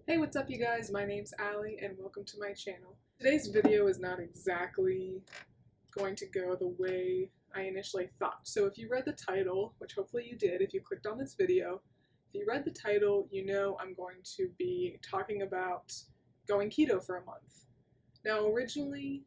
Hey, what's up you guys? My name's Allie and welcome to my channel. Today's video is not exactly going to go the way I initially thought. So if you read the title, which hopefully you did if you clicked on this video, if you read the title, you know I'm going to be talking about going keto for a month. Now originally,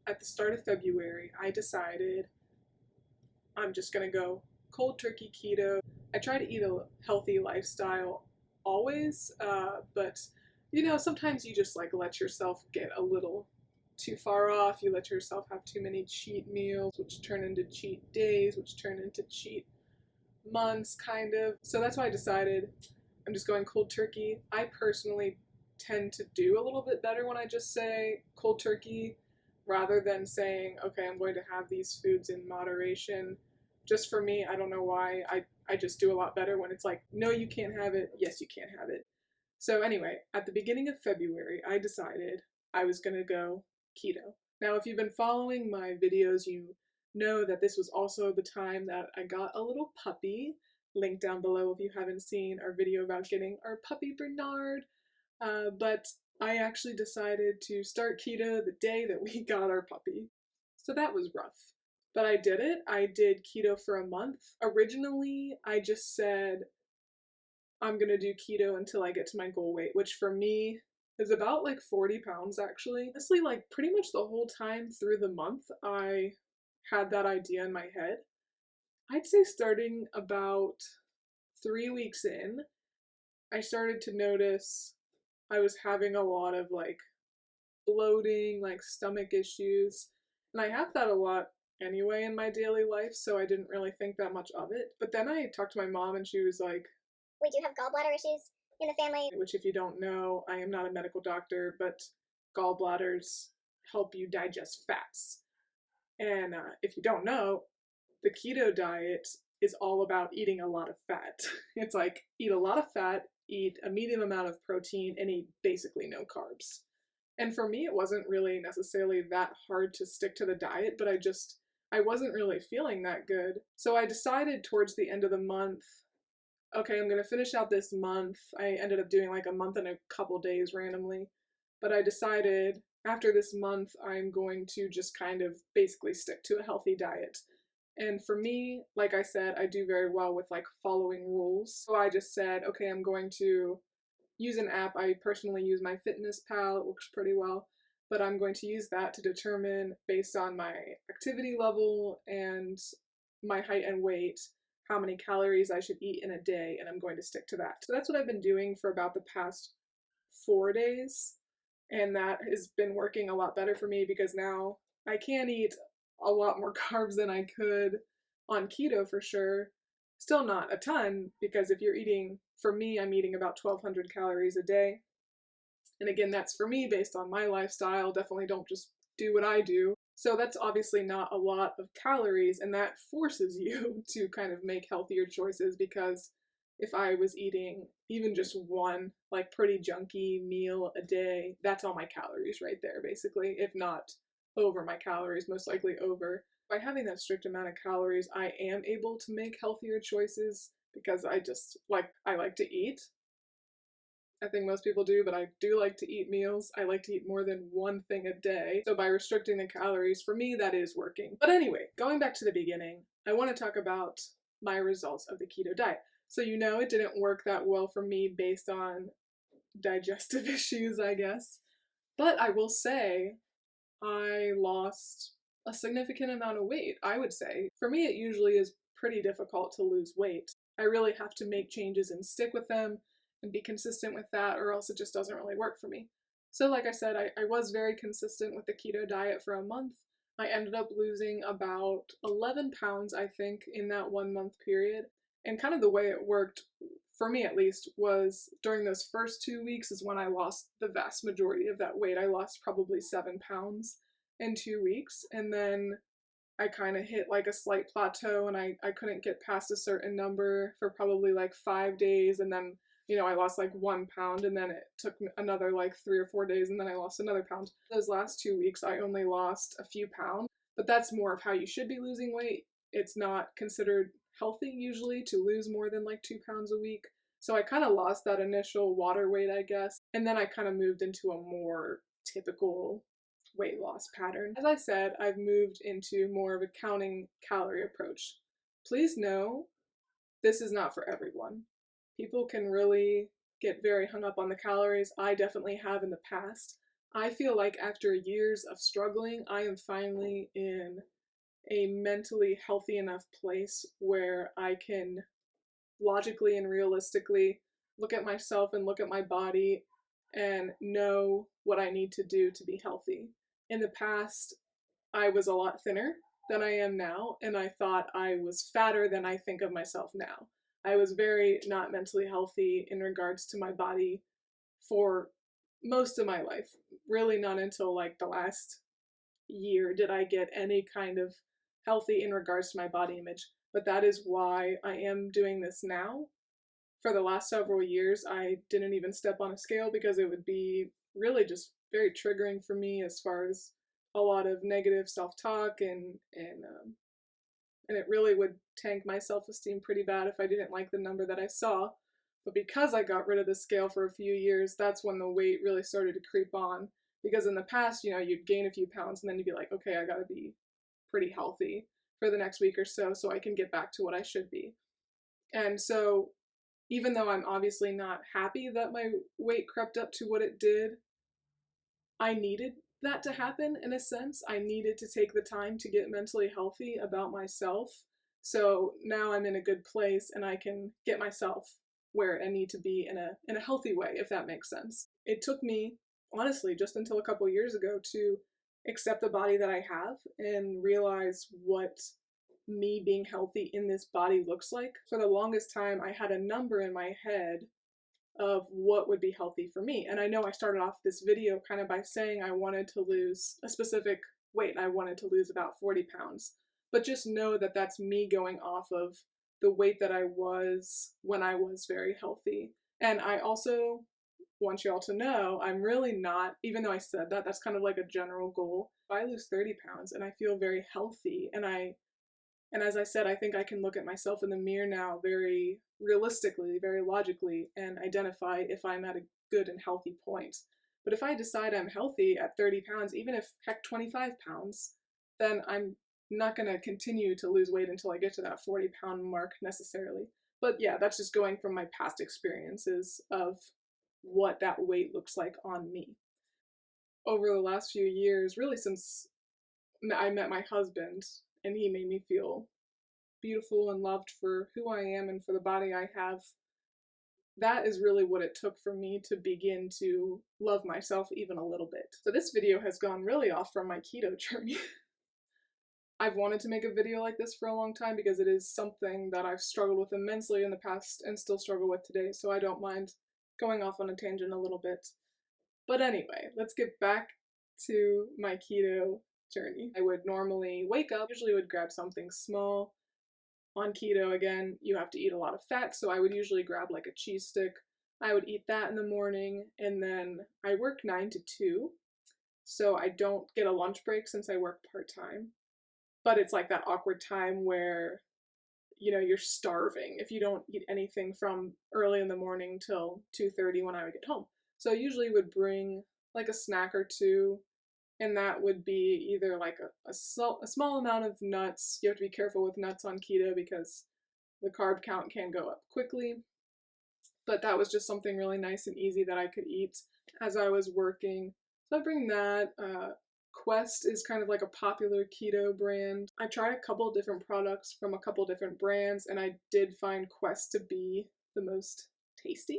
at the start of February, I decided I'm just going to go cold turkey keto. I try to eat a healthy lifestyle always, but you know, sometimes you just like let yourself get a little too far off. You let yourself have too many cheat meals, which turn into cheat days, which turn into cheat months, kind of. So that's why I decided I'm just going cold turkey. I personally tend to do a little bit better when I just say cold turkey rather than saying, okay, I'm going to have these foods in moderation. Just for me, I don't know why. I just do a lot better when it's like, no, you can't have it. Yes, you can have it. So anyway, at the beginning of February, I decided I was going to go keto. Now, if you've been following my videos, you know that this was also the time that I got a little puppy. Link down below if you haven't seen our video about getting our puppy Bernard. But I actually decided to start keto the day that we got our puppy. So that was rough. But I did it. I did keto for a month. Originally, I just said I'm gonna do keto until I get to my goal weight, which for me is about like 40 pounds actually. Honestly, like pretty much the whole time through the month, I had that idea in my head. I'd say starting about 3 weeks in, I started to notice I was having a lot of like bloating, like stomach issues. And I have that a lot anyway in my daily life, so I didn't really think that much of it. But then I talked to my mom and she was like, We do have gallbladder issues in the family. which if you don't know, I am not a medical doctor, but gallbladders help you digest fats. And if you don't know, the keto diet is all about eating a lot of fat. It's like eat a lot of fat, eat a medium amount of protein, and eat basically no carbs. And for me, it wasn't really necessarily that hard to stick to the diet, but I wasn't really feeling that good. So I decided towards the end of the month, okay, I'm gonna finish out this month. I ended up doing like a month and a couple days randomly, but I decided after this month, I'm going to just kind of basically stick to a healthy diet. And for me, like I said, I do very well with like following rules. So I just said, okay, I'm going to use an app. I personally use my Fitness Pal, it works pretty well, but I'm going to use that to determine based on my activity level and my height and weight how many calories I should eat in a day, and I'm going to stick to that. So that's what I've been doing for about the past 4 days, and that has been working a lot better for me because now I can eat a lot more carbs than I could on keto for sure. Still not a ton, because if you're eating, for me, I'm eating about 1,200 calories a day. And again, that's for me based on my lifestyle. Definitely don't just do what I do. So that's obviously not a lot of calories, and that forces you to kind of make healthier choices because if I was eating even just one like pretty junky meal a day, that's all my calories right there basically, if not over my calories, most likely over. By having that strict amount of calories, I am able to make healthier choices because I like to eat. I think most people do, but I do like to eat meals. I like to eat more than one thing a day. So by restricting the calories, for me, that is working. But anyway, going back to the beginning, I want to talk about my results of the keto diet. So you know it didn't work that well for me based on digestive issues, I guess. But I will say I lost a significant amount of weight, I would say. For me, it usually is pretty difficult to lose weight. I really have to make changes and stick with them and be consistent with that, or else it just doesn't really work for me. So, like I said, I was very consistent with the keto diet for a month. I ended up losing about 11 pounds, I think, in that 1 month period. And kind of the way it worked, for me at least, was during those first 2 weeks is when I lost the vast majority of that weight. I lost probably 7 pounds in 2 weeks. And then I kind of hit like a slight plateau and I couldn't get past a certain number for probably like 5 days. And then, you know, I lost like 1 pound and then it took another like 3 or 4 days and then I lost another pound. Those last 2 weeks, I only lost a few pounds, but that's more of how you should be losing weight. It's not considered healthy usually to lose more than like 2 pounds a week. So I kind of lost that initial water weight, I guess. And then I kind of moved into a more typical weight loss pattern. As I said, I've moved into more of a counting calorie approach. Please know this is not for everyone. People can really get very hung up on the calories. I definitely have in the past. I feel like after years of struggling, I am finally in a mentally healthy enough place where I can logically and realistically look at myself and look at my body and know what I need to do to be healthy. In the past, I was a lot thinner than I am now, and I thought I was fatter than I think of myself now. I was very not mentally healthy in regards to my body for most of my life. Really, not until like the last year did I get any kind of healthy in regards to my body image. But that is why I am doing this now. For the last several years, I didn't even step on a scale because it would be really just very triggering for me as far as a lot of negative self-talk and it really would tank my self-esteem pretty bad if I didn't like the number that I saw. But because I got rid of the scale for a few years, that's when the weight really started to creep on. Because in the past, you'd gain a few pounds and then you'd be like, okay, I gotta be pretty healthy for the next week or so I can get back to what I should be. And so even though I'm obviously not happy that my weight crept up to what it did, I needed that to happen in a sense. I needed to take the time to get mentally healthy about myself. So now I'm in a good place and I can get myself where I need to be in a healthy way, if that makes sense. It took me, honestly, just until a couple years ago to accept the body that I have and realize what me being healthy in this body looks like. For the longest time, I had a number in my head of what would be healthy for me. And I know I started off this video kind of by saying I wanted to lose a specific weight. I wanted to lose about 40 pounds. But just know that that's me going off of the weight that I was when I was very healthy. And I also want you all to know I'm really not, even though I said that, that's kind of like a general goal. If I lose 30 pounds and I feel very healthy and as I said, I think I can look at myself in the mirror now very realistically, very logically, and identify if I'm at a good and healthy point. But if I decide I'm healthy at 30 pounds, even if heck 25 pounds, then I'm not going to continue to lose weight until I get to that 40-pound mark necessarily. But yeah, that's just going from my past experiences of what that weight looks like on me. Over the last few years, really since I met my husband, and he made me feel beautiful and loved for who I am and for the body I have. That is really what it took for me to begin to love myself even a little bit. So this video has gone really off from my keto journey. I've wanted to make a video like this for a long time because it is something that I've struggled with immensely in the past and still struggle with today, so I don't mind going off on a tangent a little bit. But anyway, let's get back to my keto journey. I would normally wake up, usually would grab something small. On keto, again, you have to eat a lot of fat, so I would usually grab like a cheese stick. I would eat that in the morning, and then I work 9 to 2, so I don't get a lunch break since I work part-time. But it's like that awkward time where, you're starving if you don't eat anything from early in the morning till 2:30 when I would get home. So I usually would bring like a snack or two, and that would be either like a small amount of nuts. You have to be careful with nuts on keto because the carb count can go up quickly. But that was just something really nice and easy that I could eat as I was working. So I bring that. Quest is kind of like a popular keto brand. I tried a couple different products from a couple different brands, and I did find Quest to be the most tasty.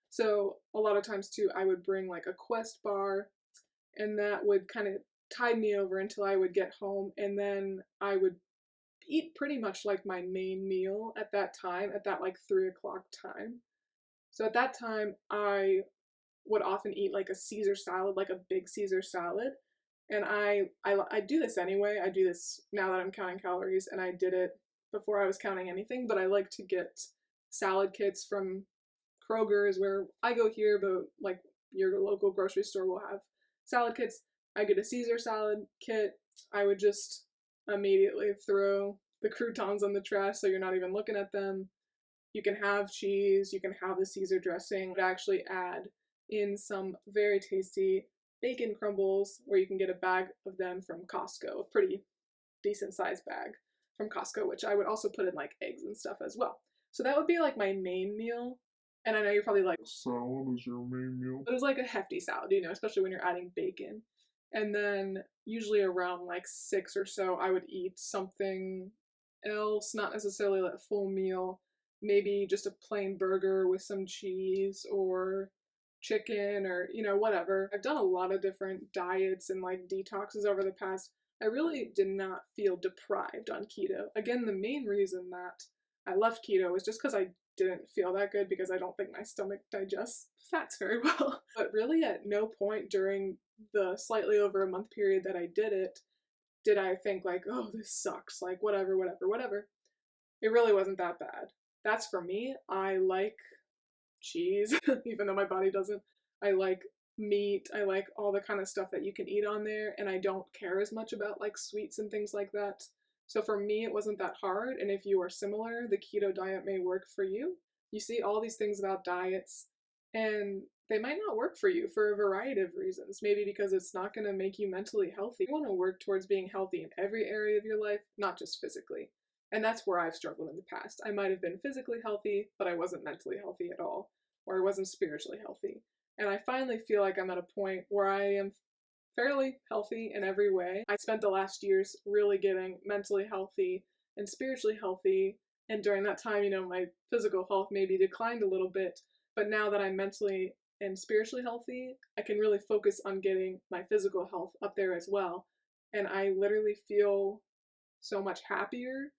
So a lot of times too, I would bring like a Quest bar, and that would kind of tide me over until I would get home, and then I would eat pretty much like my main meal at that time, at that like 3 o'clock time. So at that time, I would often eat like a Caesar salad, like a big Caesar salad. And I do this anyway. I do this now that I'm counting calories, and I did it before I was counting anything. But I like to get salad kits from Kroger's where I go here, but like your local grocery store will have salad kits. I get a Caesar salad kit. I would just immediately throw the croutons on the trash so you're not even looking at them. You can have cheese, you can have the Caesar dressing, but actually add in some very tasty bacon crumbles where you can get a bag of them from Costco, a pretty decent sized bag from Costco, which I would also put in like eggs and stuff as well. So that would be like my main meal. And I know you're probably like, salad is your main meal. It was like a hefty salad, you know, especially when you're adding bacon. And then usually around like 6 or so, I would eat something else, not necessarily like a full meal, maybe just a plain burger with some cheese or chicken or, you know, whatever. I've done a lot of different diets and like detoxes over the past. I really did not feel deprived on keto. Again, the main reason that I left keto was just because I didn't feel that good because I don't think my stomach digests fats very well. But really, at no point during the slightly over a month period that I did it did I think, like, oh, this sucks. Like, whatever, whatever, whatever. It really wasn't that bad. That's for me. I like cheese, even though my body doesn't. I like meat. I like all the kind of stuff that you can eat on there, and I don't care as much about like sweets and things like that. So for me, it wasn't that hard. And if you are similar, the keto diet may work for you. You see all these things about diets, and they might not work for you for a variety of reasons. Maybe because it's not going to make you mentally healthy. You want to work towards being healthy in every area of your life, not just physically. And that's where I've struggled in the past. I might have been physically healthy, but I wasn't mentally healthy at all, or I wasn't spiritually healthy. And I finally feel like I'm at a point where I am fairly healthy in every way. I spent the last years really getting mentally healthy and spiritually healthy. And during that time, you know, my physical health maybe declined a little bit. But now that I'm mentally and spiritually healthy, I can really focus on getting my physical health up there as well. And I literally feel so much happier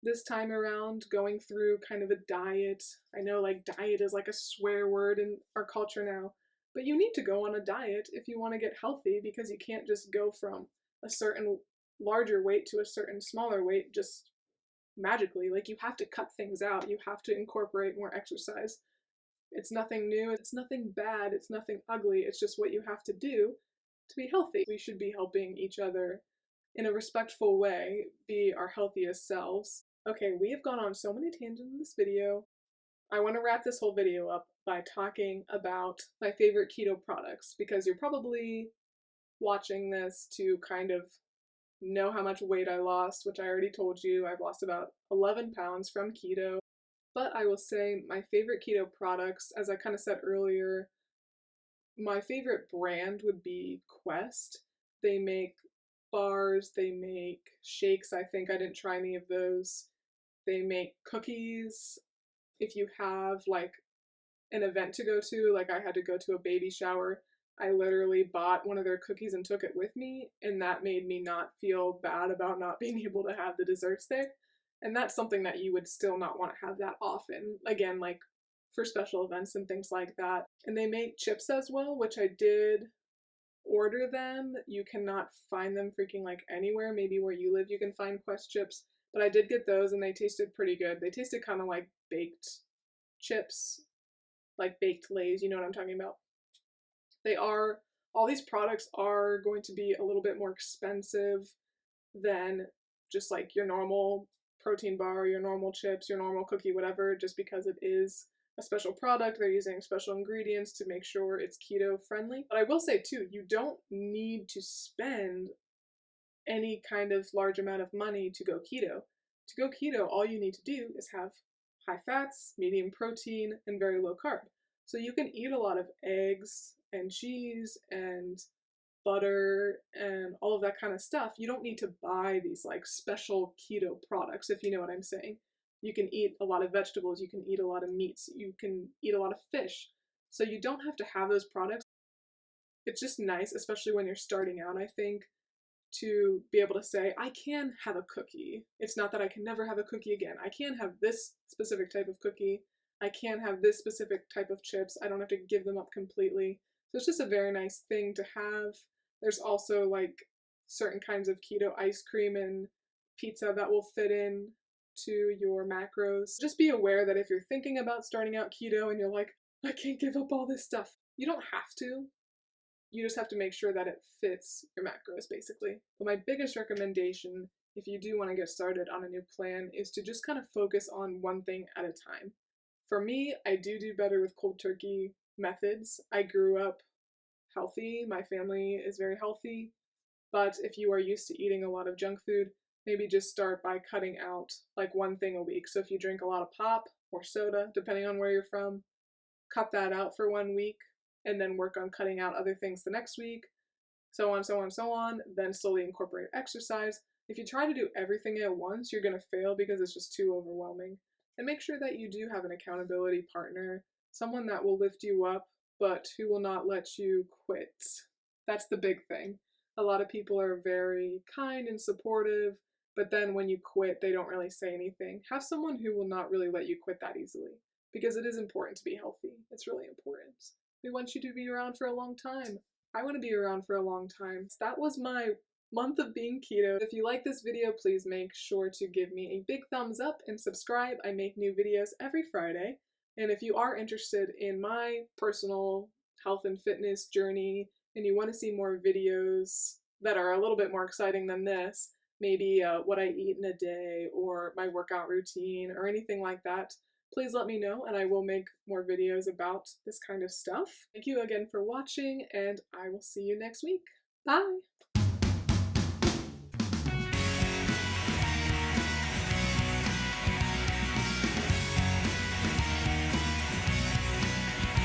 this time around going through kind of a diet. I know like diet is like a swear word in our culture now, but you need to go on a diet if you want to get healthy because you can't just go from a certain larger weight to a certain smaller weight just magically. Like you have to cut things out, you have to incorporate more exercise. It's nothing new, it's nothing bad, it's nothing ugly, it's just what you have to do to be healthy. We should be helping each other in a respectful way be our healthiest selves. Okay, we have gone on so many tangents in this video. I want to wrap this whole video up by talking about my favorite keto products because you're probably watching this to kind of know how much weight I lost, which I already told you. I've lost about 11 pounds from keto. But I will say my favorite keto products, as I kind of said earlier, my favorite brand would be Quest. They make bars, they make shakes. I think I didn't try any of those. They make cookies. If you have like an event to go to, like I had to go to a baby shower, I literally bought one of their cookies and took it with me, and that made me not feel bad about not being able to have the desserts there. And that's something that you would still not want to have that often. Again, like for special events and things like that. And they make chips as well, which I did order them. You cannot find them freaking like anywhere. Maybe where you live you can find Quest chips, but I did get those and they tasted pretty good. They tasted kind of like baked chips, like baked Lays, you know what I'm talking about. They are, all these products are going to be a little bit more expensive than just like your normal protein bar, your normal chips, your normal cookie, whatever, just because it is a special product. They're using special ingredients to make sure it's keto friendly. But I will say too, you don't need to spend any kind of large amount of money to go keto. To go keto, all you need to do is have high fats, medium protein, and very low carb. So you can eat a lot of eggs and cheese and butter and all of that kind of stuff. You don't need to buy these like special keto products, if you know what I'm saying. You can eat a lot of vegetables, you can eat a lot of meats, you can eat a lot of fish. So you don't have to have those products. It's just nice, especially when you're starting out, I think, to be able to say, I can have a cookie. It's not that I can never have a cookie again. I can have this specific type of cookie. I can have this specific type of chips. I don't have to give them up completely. So it's just a very nice thing to have. There's also like certain kinds of keto ice cream and pizza that will fit in to your macros. Just be aware that if you're thinking about starting out keto and you're like, I can't give up all this stuff, you don't have to. You just have to make sure that it fits your macros, basically. But my biggest recommendation, if you do want to get started on a new plan, is to just kind of focus on one thing at a time. For me, I do better with cold turkey methods. I grew up healthy, my family is very healthy, but if you are used to eating a lot of junk food, maybe just start by cutting out like one thing a week. So if you drink a lot of pop or soda, depending on where you're from, cut that out for 1 week and then work on cutting out other things the next week, so on, so on, so on, then slowly incorporate exercise. If you try to do everything at once, you're going to fail because it's just too overwhelming. And make sure that you do have an accountability partner, someone that will lift you up, but who will not let you quit. That's the big thing. A lot of people are very kind and supportive, but then when you quit, they don't really say anything. Have someone who will not really let you quit that easily because it is important to be healthy. It's really important. We want you to be around for a long time. I want to be around for a long time. That was my month of being keto. If you like this video, please make sure to give me a big thumbs up and subscribe. I make new videos every Friday. And if you are interested in my personal health and fitness journey and you want to see more videos that are a little bit more exciting than this, maybe what I eat in a day or my workout routine or anything like that, please let me know and I will make more videos about this kind of stuff. Thank you again for watching and I will see you next week. Bye!